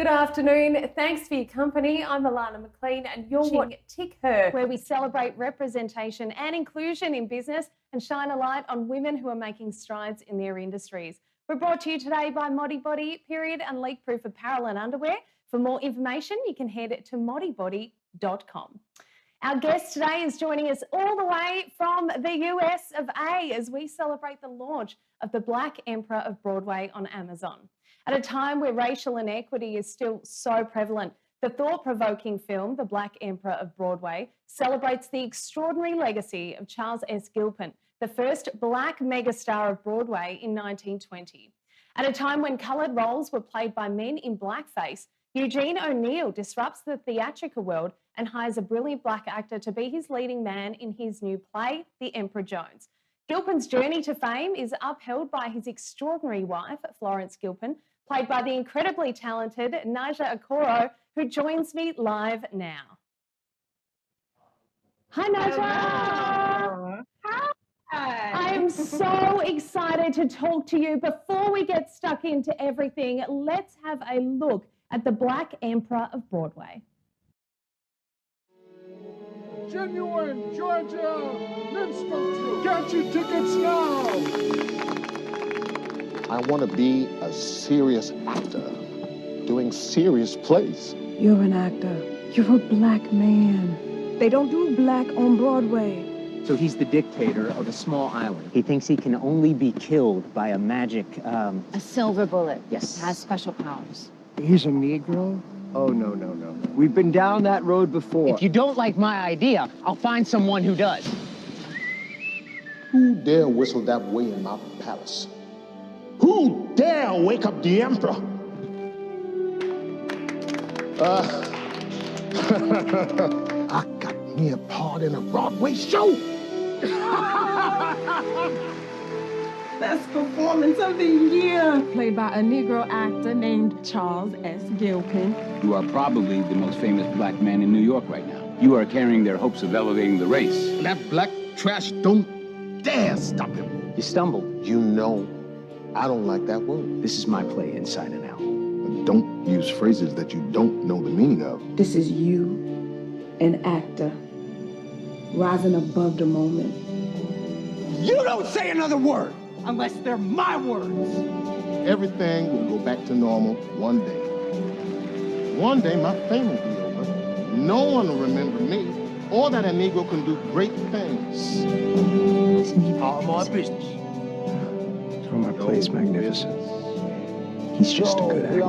Good afternoon. Thanks for your company. I'm Alana McLean and you're watching Tick Her, where we celebrate representation and inclusion in business and shine a light on women who are making strides in their industries. We're brought to you today by Modibody, period and leak-proof apparel and underwear. For more information, you can head to modibody.com. Our guest today is joining us all the way from the US of A as we celebrate the launch of The Black Emperor of Broadway on Amazon. At a time where racial inequity is still so prevalent, the thought-provoking film, The Black Emperor of Broadway, celebrates the extraordinary legacy of Charles S. Gilpin, the first black megastar of Broadway in 1920. At a time when coloured roles were played by men in blackface, Eugene O'Neill disrupts the theatrical world and hires a brilliant black actor to be his leading man in his new play, The Emperor Jones. Gilpin's journey to fame is upheld by his extraordinary wife, Florence Gilpin, played by the incredibly talented Nija Okoro, who joins me live now. Hi, Nija. Hi. I am so excited to talk to you. Before we get stuck into everything, let's have a look at The Black Emperor of Broadway. Genuine Georgia Minstrel. Get your tickets now. I want to be a serious actor, doing serious plays. You're an actor. You're a black man. They don't do black on Broadway. So he's the dictator of a small island. He thinks he can only be killed by a magic, A silver bullet. Yes. Has special powers. He's a Negro? Oh, no. We've been down that road before. If you don't like my idea, I'll find someone who does. Who dare whistle that way in my palace? Who dare wake up the emperor? I got me a part in a Broadway show. Best performance of the year. Played by a Negro actor named Charles S. Gilpin. You are probably the most famous black man in New York right now. You are carrying their hopes of elevating the race. That black trash don't dare stop him. You stumbled. You know, I don't like that word. This is my play, inside and out. Don't use phrases that you don't know the meaning of. This is you, an actor, rising above the moment. You don't say another word unless they're my words. Everything will go back to normal one day. One day, my fame will be over. No one will remember me, or that a Negro can do great things. All my business. So my play's magnificent. He's just a good actor.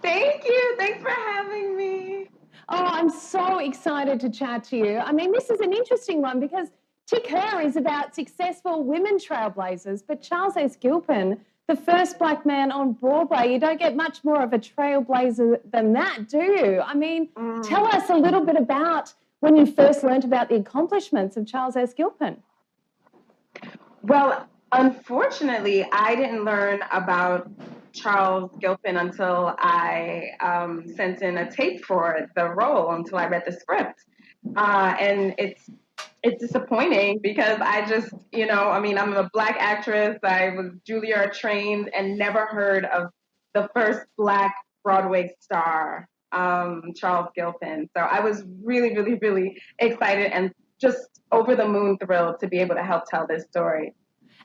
Thank you. Thanks for having me. Oh, I'm so excited to chat to you. I mean, this is an interesting one because Tick Her is about successful women trailblazers, but Charles S. Gilpin, the first black man on Broadway, you don't get much more of a trailblazer than that, do you? I mean, tell us a little bit about when you first learned about the accomplishments of Charles S. Gilpin. Well, unfortunately, I didn't learn about Charles Gilpin until I sent in a tape for the role, until I read the script. And it's disappointing because I just, I'm a black actress. I was Juilliard trained and never heard of the first black Broadway star, Charles Gilpin. So I was really, really, really excited and just over the moon thrilled to be able to help tell this story.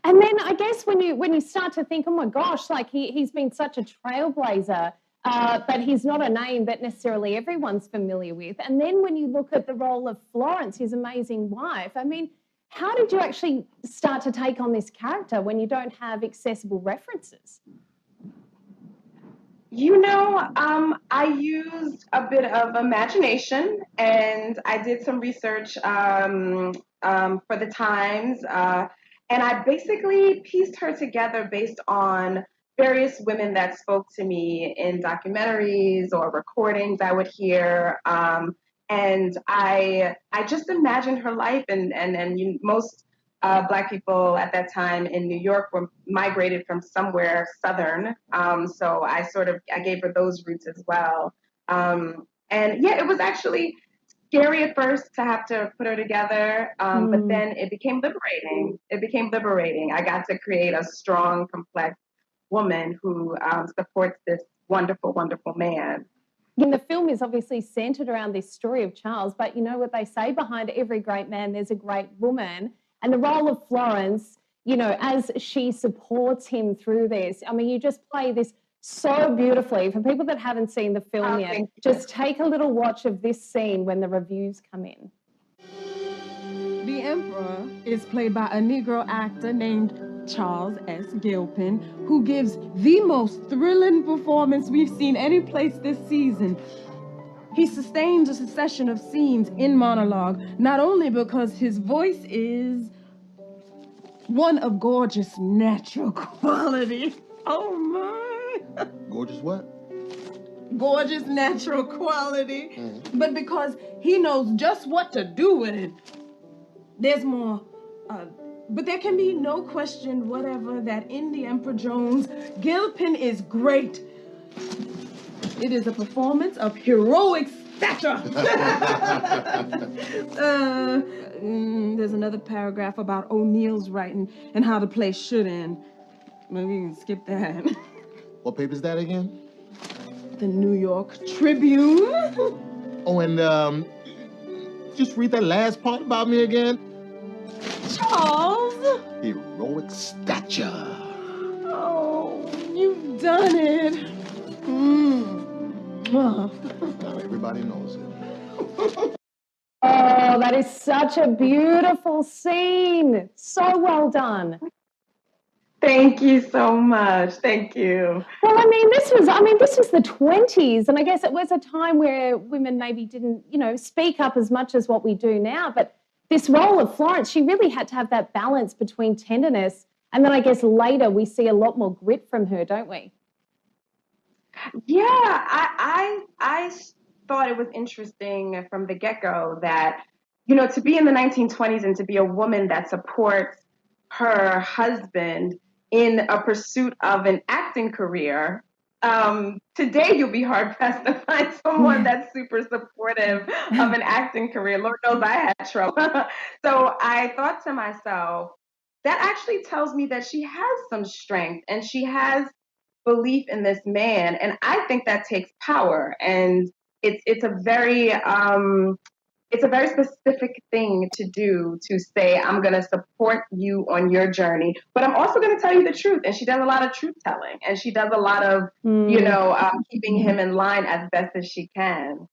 And then I guess when you start to think, oh my gosh, like he's been such a trailblazer, but he's not a name that necessarily everyone's familiar with. And then when you look at the role of Florence, his amazing wife, I mean, how did you actually start to take on this character when you don't have accessible references? I used a bit of imagination and I did some research for the Times. And I basically pieced her together based on various women that spoke to me in documentaries or recordings I would hear. And I just imagined her life and most Black people at that time in New York were migrated from somewhere Southern. So I gave her those roots as well. And yeah, it was actually scary at first to have to put her together, but then it became liberating. It became liberating. I got to create a strong, complex woman who supports this wonderful, wonderful man. And the film is obviously centered around this story of Charles, but you know what they say, behind every great man, there's a great woman. And the role of Florence, you know, as she supports him through this, I mean, you just play this so beautifully. For people that haven't seen the film yet, just take a little watch of this scene when the reviews come in. The Emperor is played by a Negro actor named Charles S. Gilpin, who gives the most thrilling performance we've seen any place this season. He sustains a succession of scenes in monologue, not only because his voice is one of gorgeous natural quality. Oh my! Gorgeous what? Gorgeous natural quality, but because he knows just what to do with it. There's more, but there can be no question whatever that in The Emperor Jones, Gilpin is great. It is a performance of heroic stature. There's another paragraph about O'Neill's writing and how the play should end. Maybe we can skip that. What paper's that again? The New York Tribune. Oh, and just read that last part about me again. Charles! Heroic stature. Oh, you've done it. Now everybody knows it. Oh, that is such a beautiful scene. So well done. Thank you so much. Thank you. Well, this was the 20s, and I guess it was a time where women maybe didn't, you know, speak up as much as what we do now. But this role of Florence, she really had to have that balance between tenderness, and then I guess later we see a lot more grit from her, don't we? Yeah, I thought it was interesting from the get-go that, you know, to be in the 1920s and to be a woman that supports her husband in a pursuit of an acting career. Today, you'll be hard-pressed to find someone that's super supportive of an acting career. Lord knows I had trouble. So I thought to myself, that actually tells me that she has some strength and she has belief in this man. And I think that takes power. And it's a very specific thing to do, to say, I'm going to support you on your journey, but I'm also going to tell you the truth. And she does a lot of truth telling, and she does a lot of, keeping him in line as best as she can.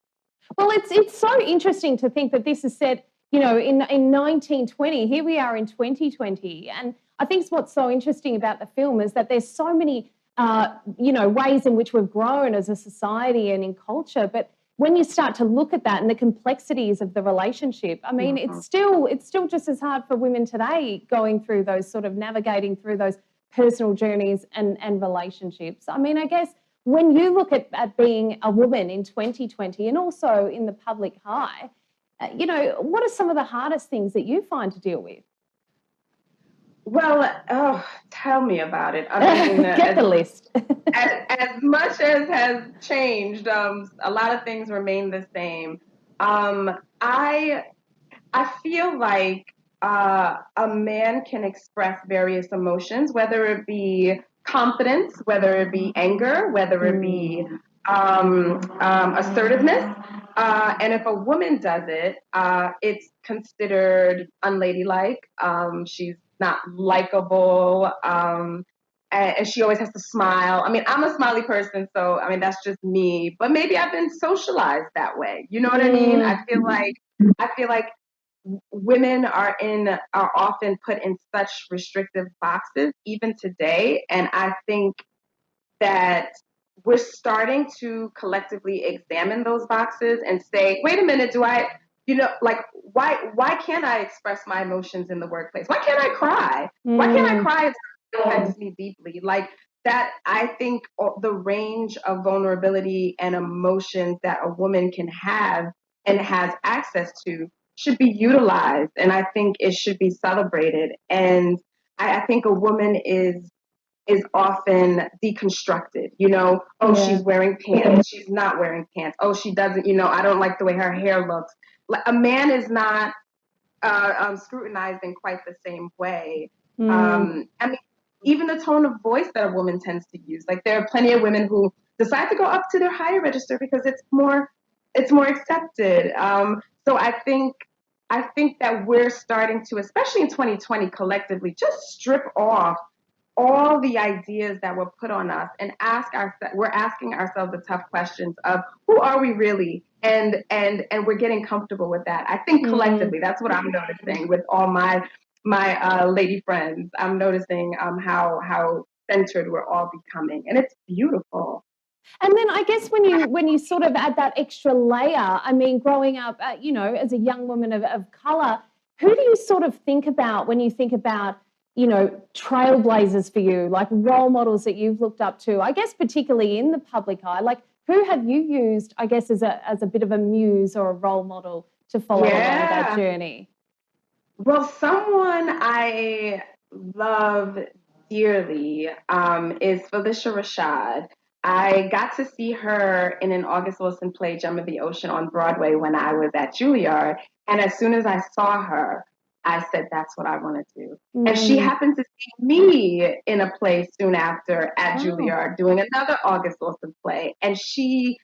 Well, it's so interesting to think that this is set, you know, in 1920. Here we are in 2020. And I think what's so interesting about the film is that there's so many, ways in which we've grown as a society and in culture. But when you start to look at that and the complexities of the relationship, I mean, it's still just as hard for women today going through those sort of navigating through those personal journeys and relationships. I mean, I guess when you look at being a woman in 2020 and also in the public eye, what are some of the hardest things that you find to deal with? Well, tell me about it. I mean, get the list. as much as has changed, a lot of things remain the same. I feel like a man can express various emotions, whether it be confidence, whether it be anger, whether it be assertiveness. And if a woman does it, it's considered unladylike. She's not likable, and she always has to smile. I mean, I'm a smiley person, so I mean that's just me. But maybe I've been socialized that way. You know what I mean? I feel like women are often put in such restrictive boxes, even today. And I think that we're starting to collectively examine those boxes and say, wait a minute, why can't I express my emotions in the workplace? Why can't I cry? Why can't I cry if it affects me deeply? Like that, I think the range of vulnerability and emotions that a woman can have and has access to should be utilized. And I think it should be celebrated. And I think a woman is is often deconstructed. Oh, she's wearing pants. She's not wearing pants. Oh, she doesn't, I don't like the way her hair looks. Like, a man is not scrutinized in quite the same way. I mean, even the tone of voice that a woman tends to use. Like, there are plenty of women who decide to go up to their higher register because it's more accepted. So I think that we're starting to, especially in 2020, collectively, just strip off all the ideas that were put on us and we're asking ourselves the tough questions of who are we really, and we're getting comfortable with that. I think collectively, that's what I'm noticing with all my lady friends. I'm noticing how centered we're all becoming, and it's beautiful. And then I guess when you sort of add that extra layer, I mean, growing up, as a young woman of colour, who do you sort of think about when you think about, trailblazers for you, like role models that you've looked up to, I guess particularly in the public eye? Like, who have you used, I guess, as a bit of a muse or a role model to follow along that journey? Well, someone I love dearly is Felicia Rashad. I got to see her in an August Wilson play, Gem of the Ocean, on Broadway when I was at Juilliard. And as soon as I saw her, I said, that's what I want to do. And she happened to see me in a play soon after at Juilliard doing another August Wilson play. And she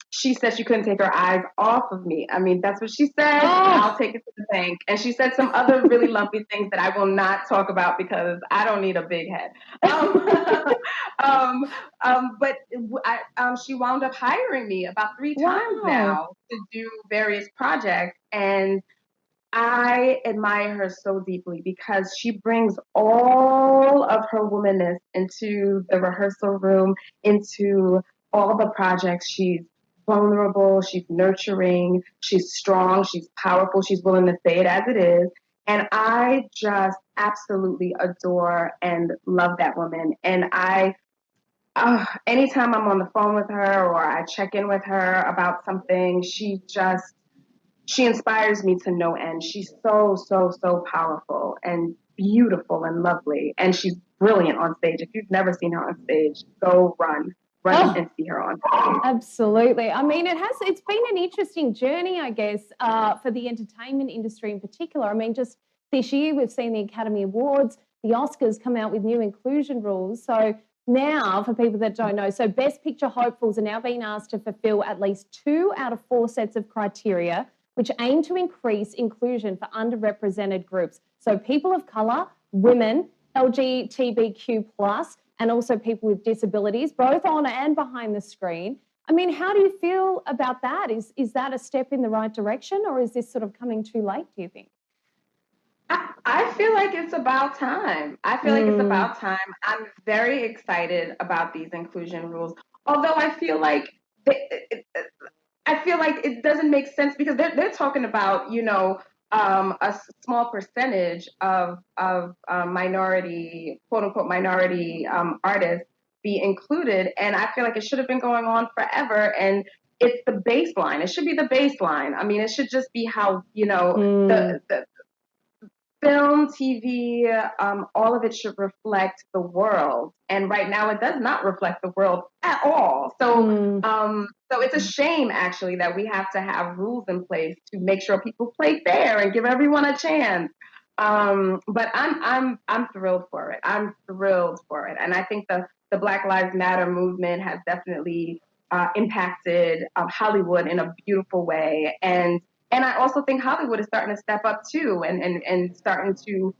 said she couldn't take her eyes off of me. I mean, that's what she said. I'll take it to the bank. And she said some other really lovely things that I will not talk about because I don't need a big head. But she wound up hiring me about 3 times now to do various projects. And I admire her so deeply because she brings all of her womanness into the rehearsal room, into all the projects. She's vulnerable, she's nurturing, she's strong, she's powerful, she's willing to say it as it is. And I just absolutely adore and love that woman. And anytime I'm on the phone with her or I check in with her about something, she inspires me to no end. She's so, so, so powerful and beautiful and lovely. And she's brilliant on stage. If you've never seen her on stage, go run and see her on stage. Absolutely. I mean, it's been an interesting journey, I guess, for the entertainment industry in particular. I mean, just this year we've seen the Academy Awards, the Oscars come out with new inclusion rules. So now, for people that don't know, so Best Picture hopefuls are now being asked to fulfill at least 2 out of 4 sets of criteria which aim to increase inclusion for underrepresented groups. So people of colour, women, LGBTQ+, and also people with disabilities, both on and behind the screen. I mean, how do you feel about that? Is that a step in the right direction, or is this sort of coming too late, do you think? I feel like it's about time. I'm very excited about these inclusion rules, although I feel like it doesn't make sense because they're talking about, a small percentage of minority, quote unquote, minority artists be included. And I feel like it should have been going on forever. And it's the baseline. It should be the baseline. I mean, it should just be how, the film, TV, all of it should reflect the world. And right now it does not reflect the world at all. So so it's a shame actually that we have to have rules in place to make sure people play fair and give everyone a chance. But I'm thrilled for it. I'm thrilled for it. And I think the Black Lives Matter movement has definitely impacted Hollywood in a beautiful way. And I also think Hollywood is starting to step up too and starting to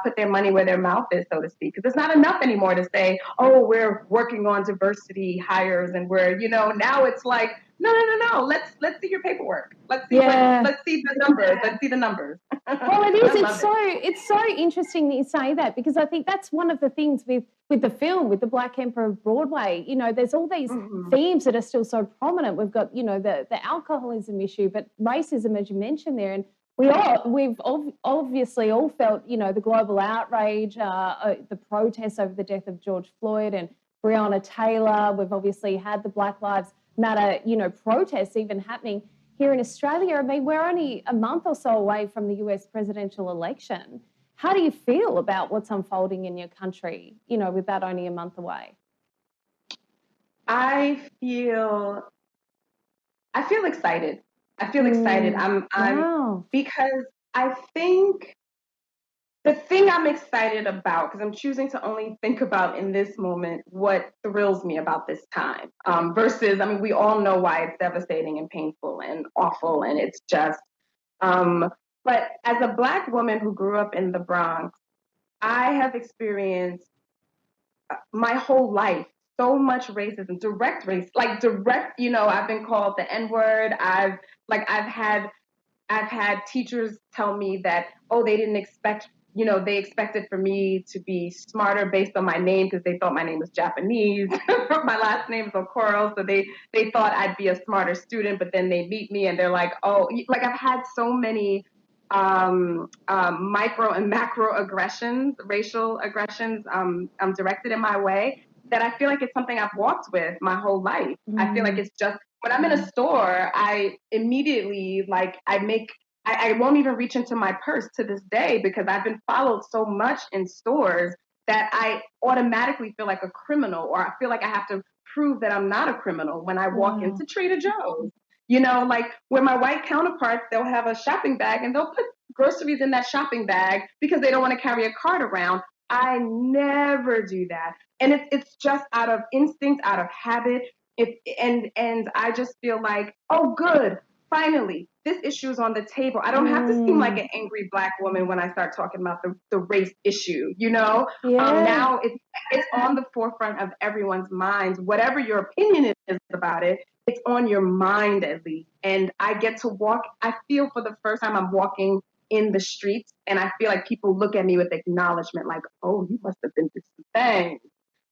put their money where their mouth is, so to speak. Because it's not enough anymore to say, oh, we're working on diversity hires and now it's like, no. Let's see your paperwork. Let's see the numbers. Let's see the numbers. Well, it is. It's so interesting that you say that, because I think that's one of the things with the film, with the Black Emperor of Broadway. There's all these themes that are still so prominent. We've got, the alcoholism issue, but racism, as you mentioned there, and we've obviously all felt, the global outrage, the protests over the death of George Floyd and Breonna Taylor. We've obviously had the Black Lives Matter, protests even happening here in Australia. I mean, we're only a month or so away from the US presidential election. How do you feel about what's unfolding in your country, with that only a month away? I feel excited. I feel excited. Wow. Because I think the thing I'm excited about, because I'm choosing to only think about in this moment what thrills me about this time, versus, we all know why it's devastating and painful and awful, and it's just, but as a Black woman who grew up in the Bronx, I have experienced my whole life so much racism, direct race, like direct, I've been called the N-word. I've had teachers tell me that, oh, they didn't expect, they expected for me to be smarter based on my name because they thought my name was Japanese. My last name is Okoro, so they thought I'd be a smarter student, but then they meet me and they're like, oh, like I've had so many micro and macro aggressions, racial aggressions directed in my way that I feel like it's something I've walked with my whole life. I feel like it's just, when I'm in a store, I immediately, I won't even reach into my purse to this day because I've been followed so much in stores that I automatically feel like a criminal, or I feel like I have to prove that I'm not a criminal when I walk into Trader Joe's. Like where my white counterparts, they'll have a shopping bag and they'll put groceries in that shopping bag because they don't want to carry a cart around. I never do that. And it's just out of instinct, out of habit. And I just feel like, oh, good, finally, this issue is on the table. I don't have to seem like an angry Black woman when I start talking about the race issue, Yeah. Now it's on the forefront of everyone's minds. Whatever your opinion is about it, it's on your mind at least. And I get to walk, I feel for the first time I'm walking in the streets, and I feel like people look at me with acknowledgement, like, oh, you must have been through some things.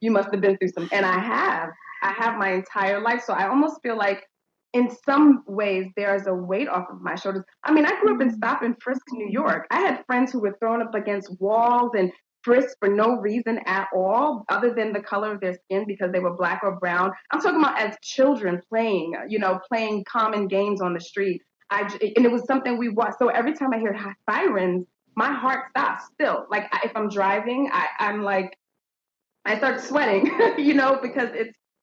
You must have been through some, and I have my entire life. So I almost feel like in some ways there's a weight off of my shoulders. I grew up in Stop and Frisk, New York. I had friends who were thrown up against walls and frisked for no reason at all other than the color of their skin because they were Black or brown. I'm talking about as children playing common games on the street. And it was something we watched. So every time I hear sirens, my heart stops still. Like if I'm driving, I'm like, I start sweating, because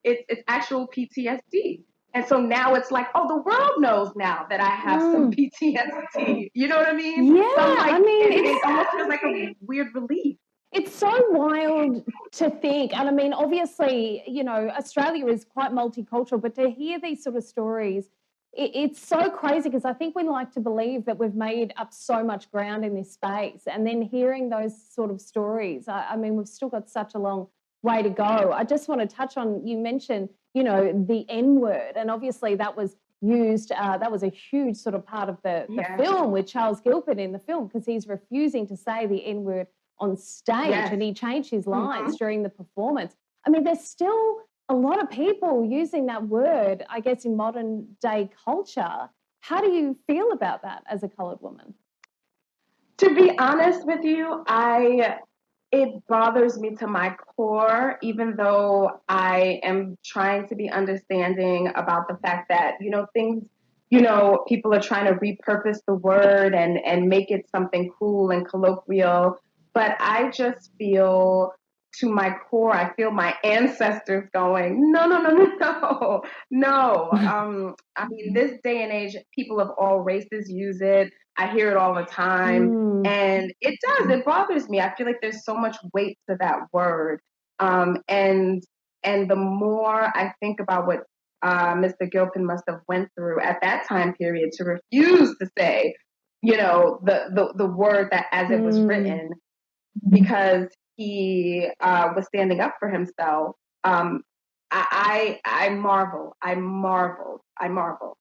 it's actual PTSD. And so now it's like, oh, the world knows now that I have some PTSD. You know what I mean? Yeah, so it almost feels like a weird relief. It's so wild to think. And obviously, Australia is quite multicultural, but to hear these sort of stories, it's so crazy because I think we like to believe that we've made up so much ground in this space. And then hearing those sort of stories, we've still got such a long way to go. I just want to touch on, you mentioned, the N-word. And obviously that was used, that was a huge sort of part of the film with Charles Gilpin in the film because he's refusing to say the N-word on stage and he changed his lines during the performance. There's still a lot of people using that word, I guess, in modern day culture. How do you feel about that as a colored woman? To be honest with you, it bothers me to my core, even though I am trying to be understanding about the fact that, things, people are trying to repurpose the word and make it something cool and colloquial. But I just feel to my core, I feel my ancestors going, no, no, no, no, no, no. This day and age, people of all races use it. I hear it all the time. And it bothers me. I feel like there's so much weight to that word. And the more I think about what Mr. Gilpin must have went through at that time period to refuse to say, the word that as it was written, because he was standing up for himself. I marvel. I marvel. I marvel.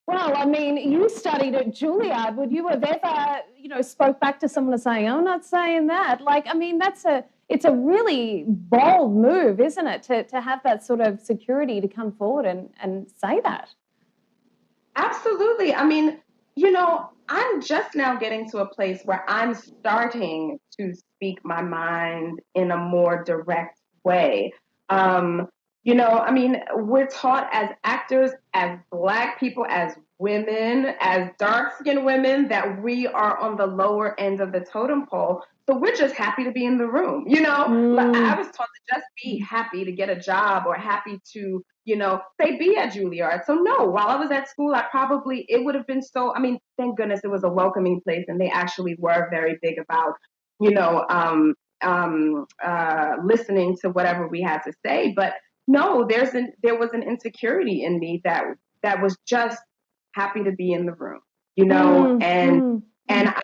Well, you studied at Juilliard. Would you have ever, spoke back to someone and saying, "I'm not saying that"? It's a really bold move, isn't it, to have that sort of security to come forward and say that? Absolutely. I'm just now getting to a place where I'm starting to speak my mind in a more direct way. I mean, we're taught as actors, as Black people, as women, as dark-skinned women, that we are on the lower end of the totem pole. So we're just happy to be in the room. Like, I was taught to just be happy to get a job or happy to, say, be at Juilliard. So no, while I was at school, it would have been so, I mean, thank goodness it was a welcoming place and they actually were very big about, you know, um, listening to whatever we had to say. But no, there was an insecurity in me that was just happy to be in the room, and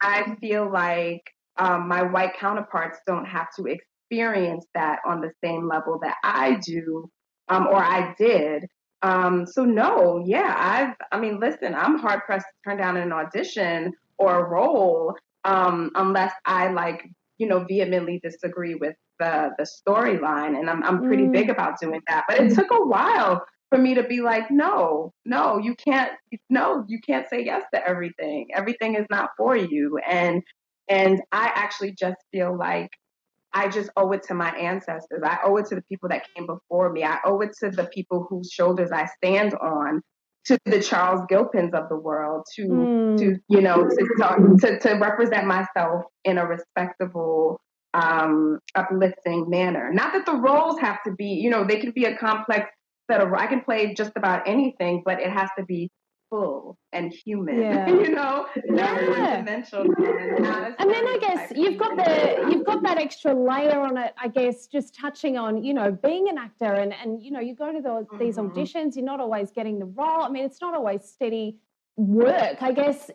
I feel like my white counterparts don't have to experience that on the same level that I do, or I did. So no, yeah, I mean, listen, I'm hard pressed to turn down an audition or a role, unless I like, vehemently disagree with the storyline, and I'm pretty big about doing that. But it took a while for me to be like, no, you can't say yes to everything. Everything is not for you, and I actually just feel like I just owe it to my ancestors. I owe it to the people that came before me. I owe it to the people whose shoulders I stand on, to the Charles Gilpins of the world, to represent myself in a respectable, uplifting manner. Not that the roles have to be, they can be a complex set of. I can play just about anything, but it has to be full and human. Not one-dimensional. And then I guess you've got that extra layer on it. I guess just touching on being an actor and you go to these auditions. You're not always getting the role. I mean, it's not always steady work. I guess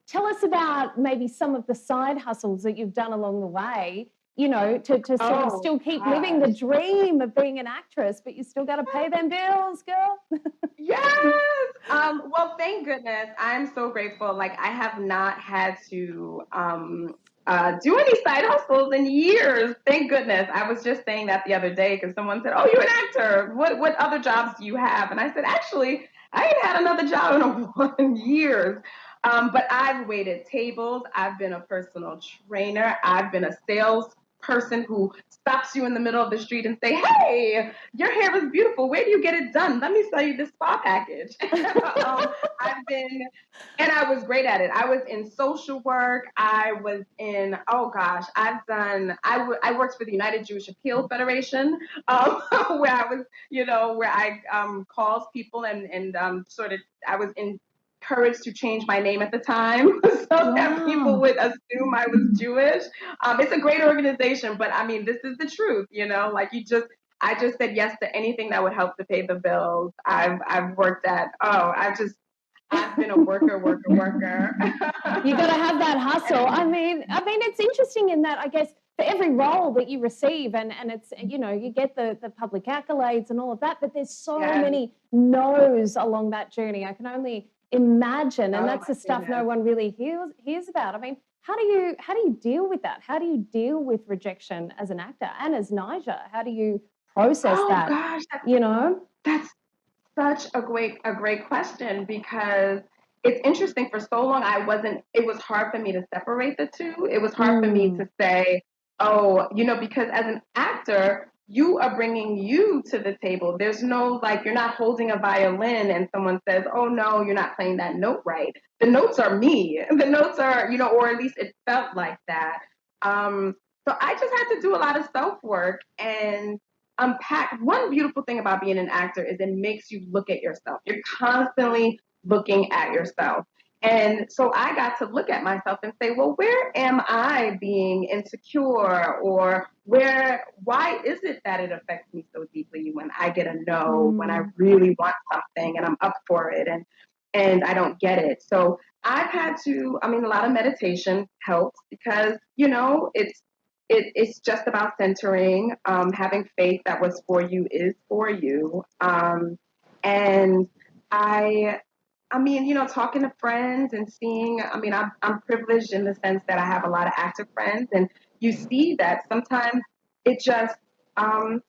tell us about maybe some of the side hustles that you've done along the way. To sort of still keep living the dream of being an actress, but you still got to pay them bills, girl. Yes. Well, thank goodness. I'm so grateful. Like, I have not had to do any side hustles in years. Thank goodness. I was just saying that the other day because someone said, "Oh, you're an actor. What other jobs do you have?" And I said, "Actually, I ain't had another job in years." But I've waited tables. I've been a personal trainer. I've been a sales person who stops you in the middle of the street and say, "Hey, your hair is beautiful. Where do you get it done? Let me sell you this spa package." And I was great at it. I was in social work. I was in, oh gosh, I worked for the United Jewish Appeal Federation, where I was, where I calls people and sort of, I was encouraged to change my name at the time so that people would assume I was Jewish. It's a great organization, but I mean, this is the truth, like I just said yes to anything that would help to pay the bills. I've worked at, I've been a worker. You got to have that hustle. I mean, it's interesting in that, I guess, for every role that you receive, and it's, you get the public accolades and all of that, but there's so many no's along that journey. I can only imagine, and that's the stuff no one really hears about. I mean, how do you deal with that? How do you deal with rejection as an actor and as Nija? How do you process that? Gosh, that's such a great question, because it's interesting. For so long, it was hard for me to separate the two. It was hard for me to say, oh, because as an actor, you are bringing you to the table. There's no, like, you're not holding a violin and someone says, "Oh no, you're not playing that note right." The notes are me. The notes are, or at least it felt like that. So I just had to do a lot of self work and unpack. One beautiful thing about being an actor is it makes you look at yourself. You're constantly looking at yourself. And so I got to look at myself and say, well, where am I being insecure? Or why is it that it affects me so deeply when I get a no, when I really want something and I'm up for it and I don't get it? So I've had to, a lot of meditation helps, because, it's just about centering, having faith that what's for you is for you. And talking to friends and seeing, I'm privileged in the sense that I have a lot of active friends, and you see that sometimes it just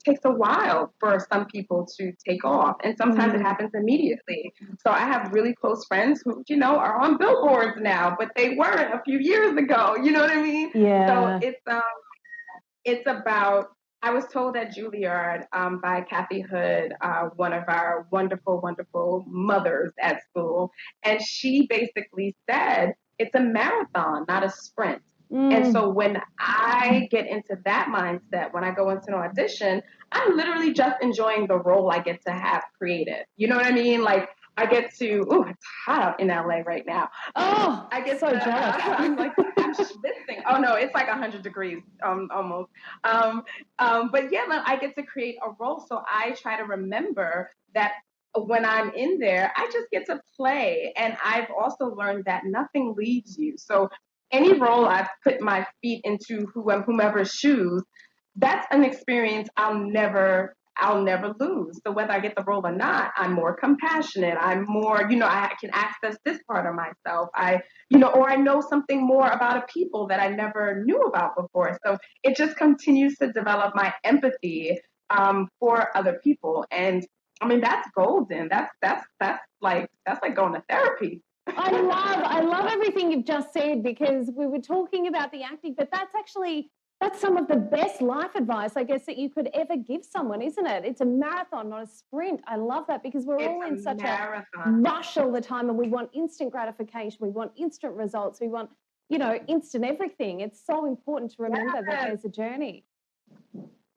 takes a while for some people to take off, and sometimes it happens immediately. So I have really close friends who, are on billboards now, but they weren't a few years ago. You know what I mean? Yeah. So it's about I was told at Juilliard by Kathy Hood, one of our wonderful, wonderful mothers at school, and she basically said it's a marathon, not a sprint. And so when I get into that mindset, when I go into an audition, I'm literally just enjoying the role I get to have created. You know what I mean? Like I get to, ooh, it's hot out in LA right now. Oh, I get so to, jealous. I'm like, I'm schwitzing. Oh no, it's like 100 degrees almost. But yeah, I get to create a role. So I try to remember that when I'm in there, I just get to play. And I've also learned that nothing leaves you. So any role I've put my feet into, whomever's shoes, that's an experience I'll never lose. So whether I get the role or not, I'm more compassionate. I'm more, I can access this part of myself. Or I know something more about a people that I never knew about before. So it just continues to develop my empathy for other people. And I mean, that's golden. That's like going to therapy. I love everything you've just said, because we were talking about the acting, but that's some of the best life advice, I guess, that you could ever give someone, isn't it? It's a marathon, not a sprint. I love that, because we're all in such a rush all the time, and we want instant gratification. We want instant results. We want, instant everything. It's so important to remember that there's a journey.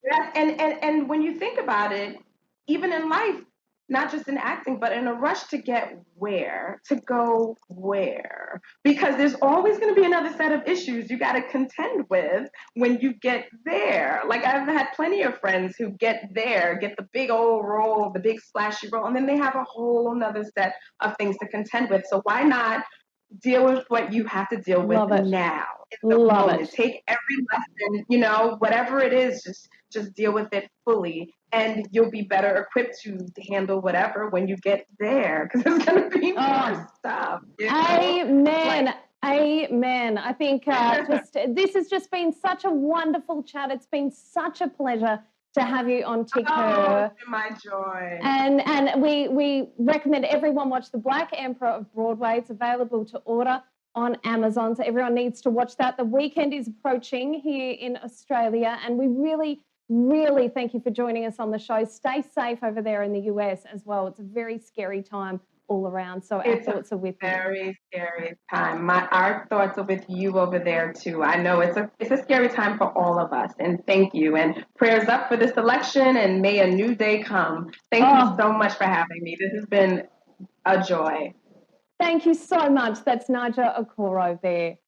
Yes, and when you think about it, even in life, not just in acting, but in a rush to get where, to go where, because there's always going to be another set of issues you got to contend with when you get there. Like I've had plenty of friends who get there, get the big old role, the big splashy role, and then they have a whole another set of things to contend with. So why not deal with what you have to deal with now? In the moment. Take every lesson, whatever it is, just deal with it fully, and you'll be better equipped to handle whatever when you get there, because it's going to be more stuff. Amen. Amen. I think this has just been such a wonderful chat. It's been such a pleasure to have you on Tick Her. It's my joy. And we recommend everyone watch The Black Emperor of Broadway. It's available to order on Amazon, so everyone needs to watch that. The weekend is approaching here in Australia, and we really, really thank you for joining us on the show. Stay safe over there in the US as well. It's a very scary time all around, so our thoughts are with you. Very scary time. Our thoughts are with you over there too. I know it's a scary time for all of us, and thank you. And prayers up for this election, and may a new day come. Thank you so much for having me. This has been a joy. Thank you so much. That's Nija Okoro there.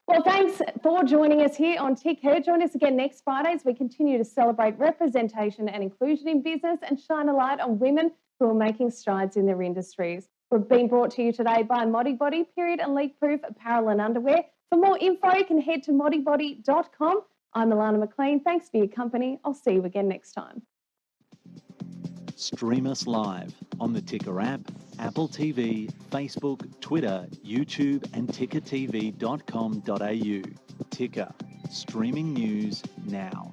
Well, thanks for joining us here on Tick Her. Join us again next Friday as we continue to celebrate representation and inclusion in business and shine a light on women who are making strides in their industries. We've been brought to you today by Modibody, period and leak-proof apparel and underwear. For more info, you can head to modibody.com. I'm Alana McLean. Thanks for your company. I'll see you again next time. Stream us live on the Ticker app, Apple TV, Facebook, Twitter, YouTube and tickertv.com.au. Ticker, streaming news now.